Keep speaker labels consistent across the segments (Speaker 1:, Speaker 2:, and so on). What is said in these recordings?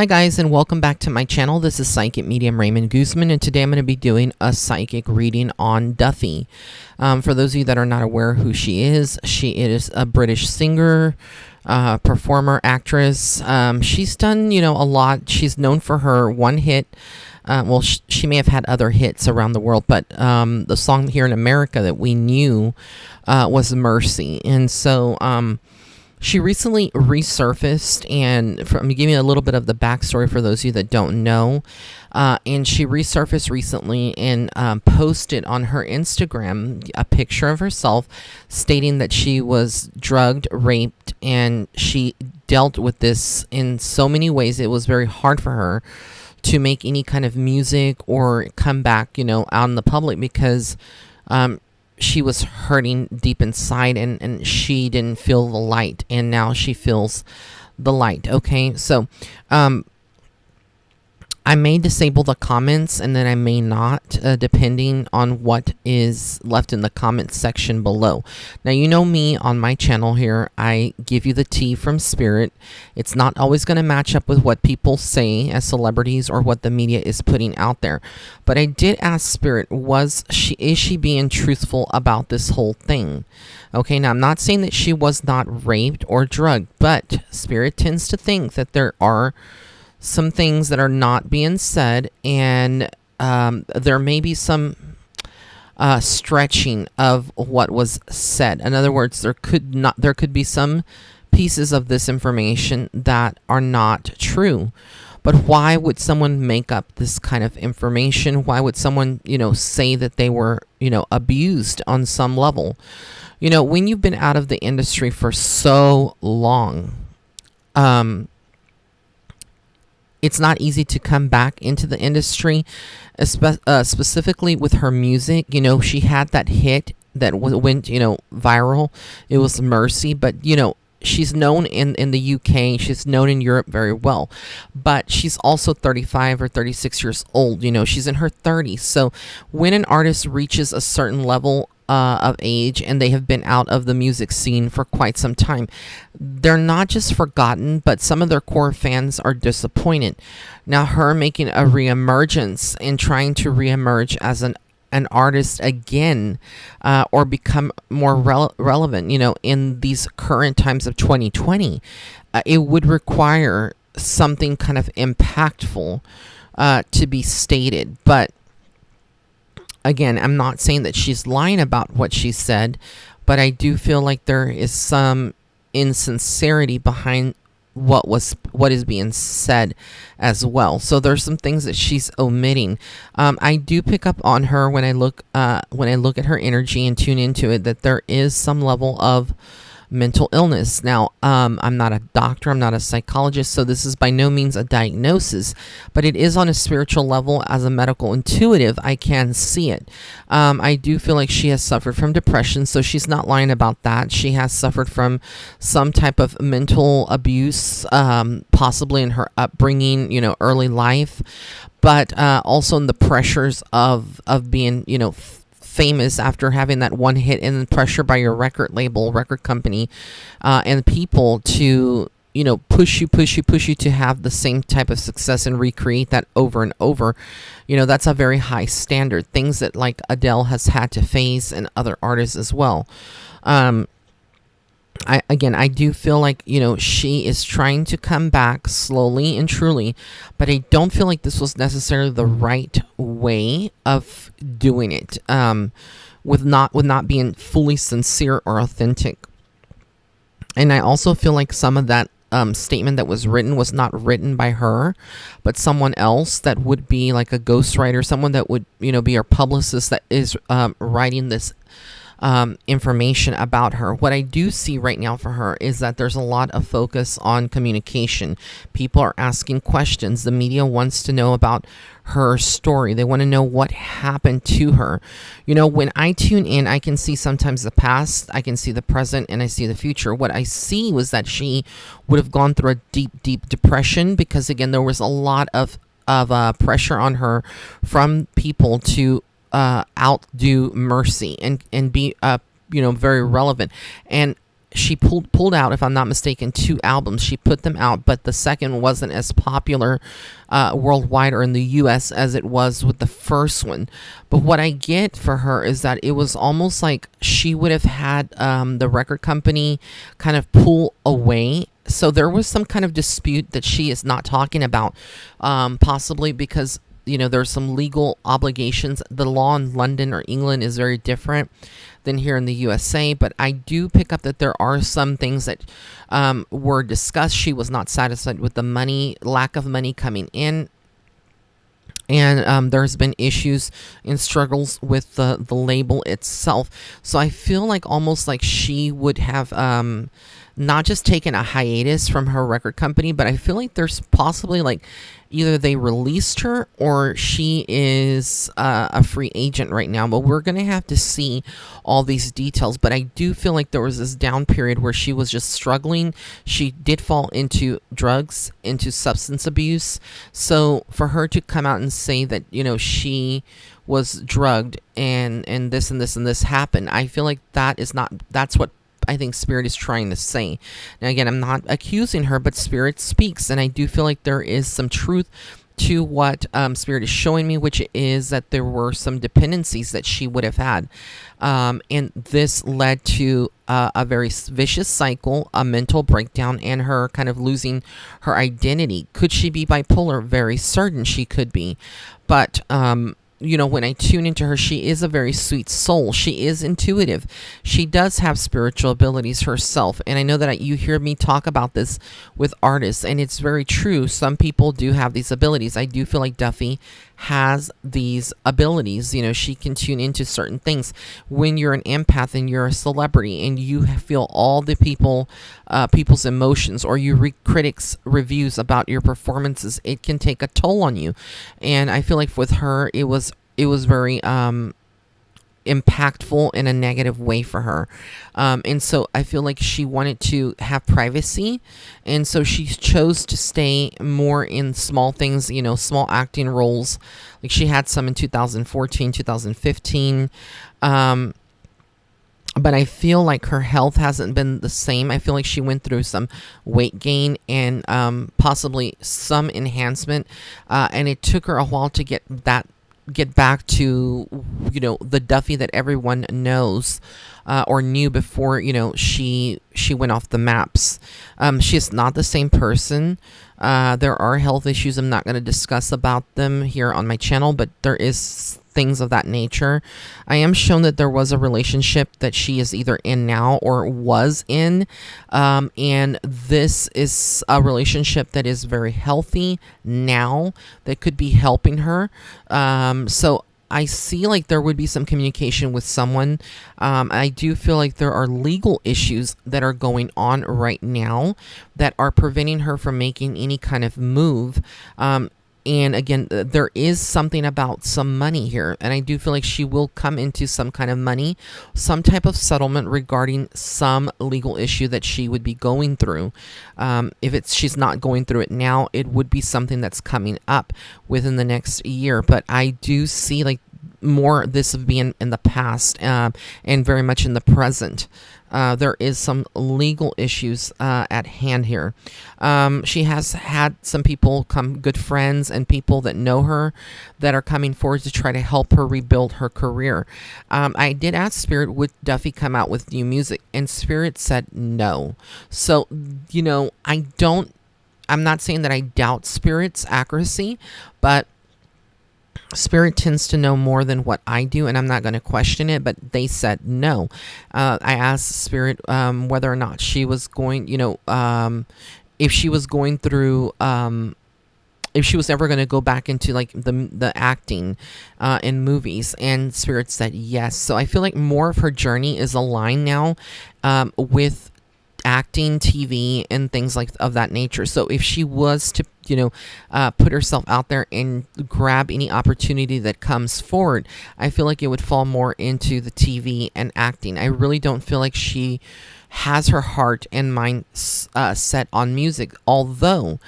Speaker 1: Hi guys, and welcome back to my channel. This is Psychic Medium Raymond Guzman, and today I'm going to be doing a psychic reading on Duffy. For those of you that are not aware who she is a British singer, performer, actress. She's done, a lot. She's known for her one hit. She may have had other hits around the world, but the song here in America that we knew was Mercy. And so she recently resurfaced, and I'm giving you a little bit of the backstory for those of you that don't know. And she resurfaced recently and posted on her Instagram a picture of herself stating that she was drugged, raped, and she dealt with this in so many ways. It was very hard for her to make any kind of music or come back, out in the public because she was hurting deep inside and she didn't feel the light, and now she feels the light. Okay, so I may disable the comments and then I may not, depending on what is left in the comment section below. Now, you know me on my channel here, I give you the tea from spirit. It's not always going to match up with what people say as celebrities or what the media is putting out there. But I did ask spirit, is she being truthful about this whole thing? Okay, now I'm not saying that she was not raped or drugged, but spirit tends to think that there are some things that are not being said, and there may be some stretching of what was said. In other words, there could be some pieces of this information that are not true. But why would someone make up this kind of information? Why would someone, say that they were, abused on some level? When you've been out of the industry for so long, it's not easy to come back into the industry, specifically with her music. She had that hit that went, viral. It was Mercy, but, she's known in the UK. She's known in Europe very well, but she's also 35 or 36 years old. She's in her 30s. So when an artist reaches a certain level of age and they have been out of the music scene for quite some time, they're not just forgotten, but some of their core fans are disappointed. Now, her making a reemergence and trying to reemerge as an artist again, or become more relevant, in these current times of 2020, it would require something kind of impactful to be stated. But again, I'm not saying that she's lying about what she said, but I do feel like there is some insincerity behind what is being said as well. So there's some things that she's omitting. I do pick up on her when I look at her energy and tune into it, that there is some level of mental illness. Now, I'm not a doctor, I'm not a psychologist, so this is by no means a diagnosis, but it is on a spiritual level. As a medical intuitive, I can see it. I do feel like she has suffered from depression, so she's not lying about that. She has suffered from some type of mental abuse, possibly in her upbringing, early life, but also in the pressures of being, famous after having that one hit, and then pressure by your record label, record company, and people to, push you to have the same type of success and recreate that over and over. That's a very high standard. Things that like Adele has had to face, and other artists as well. I do feel like, she is trying to come back slowly and truly, but I don't feel like this was necessarily the right way of doing it, with not being fully sincere or authentic. And I also feel like some of that statement that was written was not written by her, but someone else that would be like a ghostwriter, someone that would, be her publicist that is writing this information about her. What I do see right now for her is that there's a lot of focus on communication. People are asking questions. The media wants to know about her story. They want to know what happened to her. When I tune in, I can see sometimes the past, I can see the present, and I see the future. What I see was that she would have gone through a deep depression because, again, there was a lot of pressure on her from people to outdo Mercy and be very relevant. And she pulled out, if I'm not mistaken, 2 albums. She put them out, but the second wasn't as popular worldwide or in the US as it was with the first one. But what I get for her is that it was almost like she would have had the record company kind of pull away. So there was some kind of dispute that she is not talking about, possibly because there's some legal obligations. The law in London or England is very different than here in the USA, but I do pick up that there are some things that were discussed. She was not satisfied with the lack of money coming in, and there's been issues and struggles with the label itself. So I feel like almost like she would have not just taken a hiatus from her record company, but I feel like there's possibly like either they released her or she is a free agent right now. But we're going to have to see all these details. But I do feel like there was this down period where she was just struggling. She did fall into drugs, into substance abuse. So for her to come out and say that, she was drugged and this and this and this happened, I feel like that's what I think Spirit is trying to say. Now, again, I'm not accusing her, but Spirit speaks, and I do feel like there is some truth to what Spirit is showing me, which is that there were some dependencies that she would have had. And this led to a very vicious cycle, a mental breakdown, and her kind of losing her identity. Could she be bipolar? Very certain she could be. But when I tune into her, she is a very sweet soul. She is intuitive. She does have spiritual abilities herself. And I know that you hear me talk about this with artists, and it's very true. Some people do have these abilities. I do feel like Duffy has these abilities. She can tune into certain things. When you're an empath and you're a celebrity and you feel all the people's emotions, or you read critics' reviews about your performances, it can take a toll on you. And I feel like with her, it was very impactful in a negative way for her. And so I feel like she wanted to have privacy, and so she chose to stay more in small things, small acting roles. Like she had some in 2014, 2015. But I feel like her health hasn't been the same. I feel like she went through some weight gain and possibly some enhancement, and it took her a while to get back to the Duffy that everyone knows or knew before she went off the maps. She is not the same person. There are health issues. I'm not going to discuss about them here on my channel, but there is things of that nature. I am shown that there was a relationship that she is either in now or was in, and this is a relationship that is very healthy now, that could be helping her. So I see like there would be some communication with someone. I do feel like there are legal issues that are going on right now that are preventing her from making any kind of move. And again, there is something about some money here, and I do feel like she will come into some kind of money, some type of settlement regarding some legal issue that she would be going through. If she's not going through it now, it would be something that's coming up within the next year. But I do see like more this of being in the past and very much in the present. There is some legal issues at hand here. She has had some people good friends and people that know her that are coming forward to try to help her rebuild her career. I did ask Spirit, would Duffy come out with new music? And Spirit said no. So, I'm not saying that I doubt Spirit's accuracy, but Spirit tends to know more than what I do, and I'm not going to question it, but they said no. I asked Spirit whether or not she was going, if she was going through, if she was ever going to go back into like the acting in movies, and Spirit said yes. So I feel like more of her journey is aligned now with acting, TV, and things like of that nature. So if she was to put herself out there and grab any opportunity that comes forward, I feel like it would fall more into the TV and acting. I really don't feel like she has her heart and mind set on music, although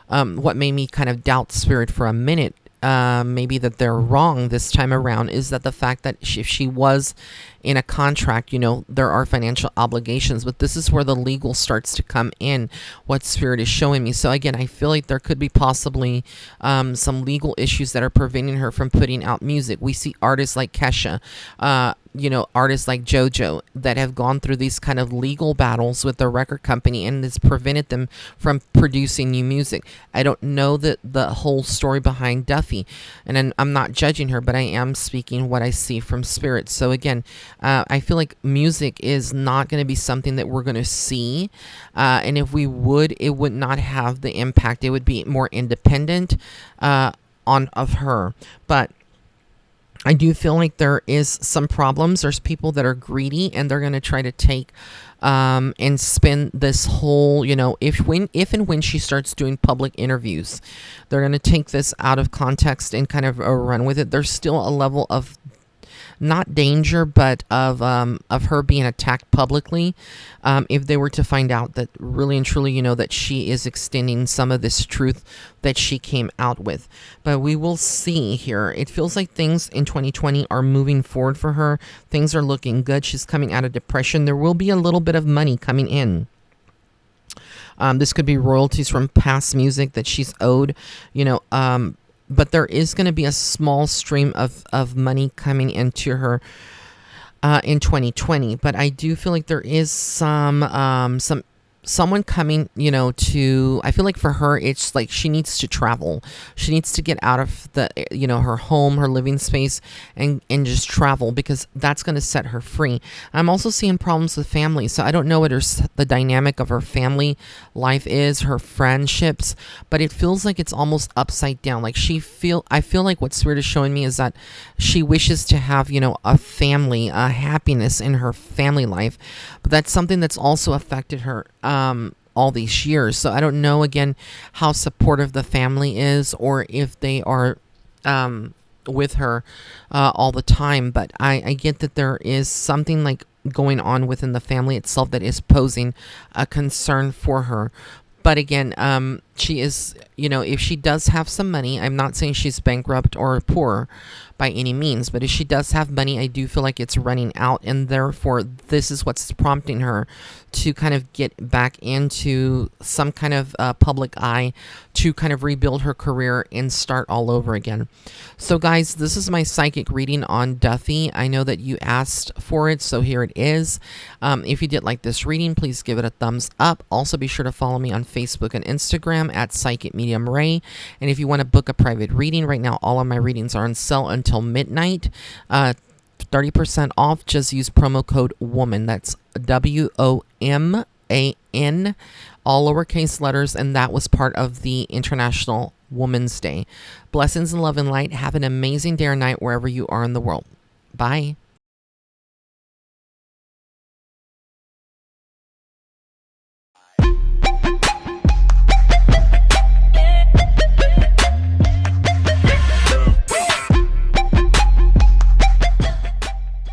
Speaker 1: what made me kind of doubt Spirit for a minute maybe that they're wrong this time around is that the fact that if she was in a contract, there are financial obligations, but this is where the legal starts to come in, what Spirit is showing me. So again, I feel like there could be possibly some legal issues that are preventing her from putting out music. We see artists like Kesha, artists like JoJo that have gone through these kind of legal battles with their record company, and it's prevented them from producing new music. I don't know the whole story behind Duffy, and I'm not judging her, but I am speaking what I see from Spirit. So again, I feel like music is not going to be something that we're going to see, and if we would, it would not have the impact. It would be more independent of her. But I do feel like there is some problems. There's people that are greedy, and they're going to try to take and spin this whole, if and when she starts doing public interviews, they're going to take this out of context and kind of run with it. There's still a level of not danger, but of her being attacked publicly, if they were to find out that really and truly, that she is extending some of this truth that she came out with. But we will see here. It feels like things in 2020 are moving forward for her. Things are looking good. She's coming out of depression. There will be a little bit of money coming in. This could be royalties from past music that she's owed, but there is going to be a small stream of money coming into her in 2020. But I do feel like there is someone coming, I feel like for her, it's like she needs to travel. She needs to get out of the, her home, her living space, and just travel, because that's going to set her free. I'm also seeing problems with family. So I don't know what the dynamic of her family life is, her friendships, but it feels like it's almost upside down. Like I feel like what Spirit is showing me is that she wishes to have, a family, a happiness in her family life, but that's something that's also affected her all these years. So I don't know, again, how supportive the family is, or if they are with her all the time. But I get that there is something like going on within the family itself that is posing a concern for her. But again, she is, if she does have some money, I'm not saying she's bankrupt or poor by any means, but if she does have money, I do feel like it's running out, and therefore this is what's prompting her to kind of get back into some kind of public eye, to kind of rebuild her career and start all over again. So guys, this is my psychic reading on Duffy. I know that you asked for it, so here it is. If you did like this reading, please give it a thumbs up. Also, be sure to follow me on Facebook and Instagram at Psychic Medium Ray. And if you want to book a private reading, right now all of my readings are on sale until midnight. 30% off. Just use promo code WOMAN. That's WOMAN, all lowercase letters, and that was part of the International Women's Day. Blessings and love and light. Have an amazing day or night wherever you are in the world. Bye.